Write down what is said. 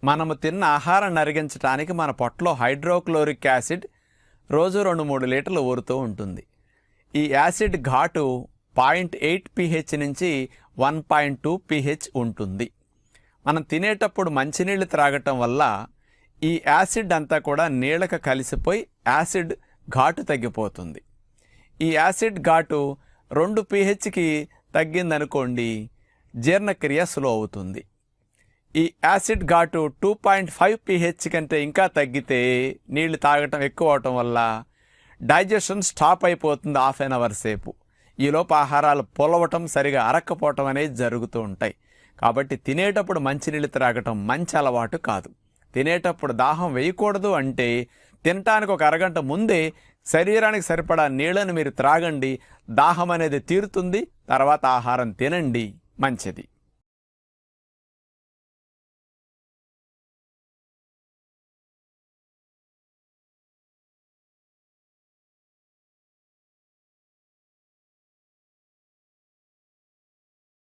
మనము తిన్న ఆహారాన్ని అరిగించడానికి మన పొట్టలో హైడ్రోక్లోరిక్ యాసిడ్ రోజు 2-3 లీటర్లు ఊరుతూ ఉంటుంది. ఈ యాసిడ్ ఘాటు 0.8 pH నుంచి 1.2 pH ఉంటుంది. మనం తినేటప్పుడు మంచినీళ్ళు త్రాగటం వల్ల ఈ యాసిడ్ అంతా కూడా నీళ్ళకు కలిసిపోయి యాసిడ్ ఘాటు తగ్గిపోతుంది. ఈ యాసిడ్ ఘాటు 2 pHకి తగ్గిందనుకోండి, జీర్ణక్రియ స్లో అవుతుంది. ఈ యాసిడ్ ఘాటు 2.5 pH కంటే ఇంకా తగ్గితే నీళ్లు తాగటం ఎక్కువ అవటం వల్ల డైజెషన్ స్టాప్ అయిపోతుంది 1/2 అవర్ సేపు. ఈలోపు ఆహారాలు పొలవటం, సరిగా అరక్కపోవటం అనేది జరుగుతూ ఉంటాయి. కాబట్టి తినేటప్పుడు మంచినీళ్ళు త్రాగటం మంచి అలవాటు కాదు. తినేటప్పుడు దాహం వేయకూడదు అంటే తినటానికి ఒక అరగంట ముందే శరీరానికి సరిపడా నీళ్ళను మీరు త్రాగండి. దాహం అనేది తీరుతుంది. తర్వాత ఆహారం తినండి, మంచిది.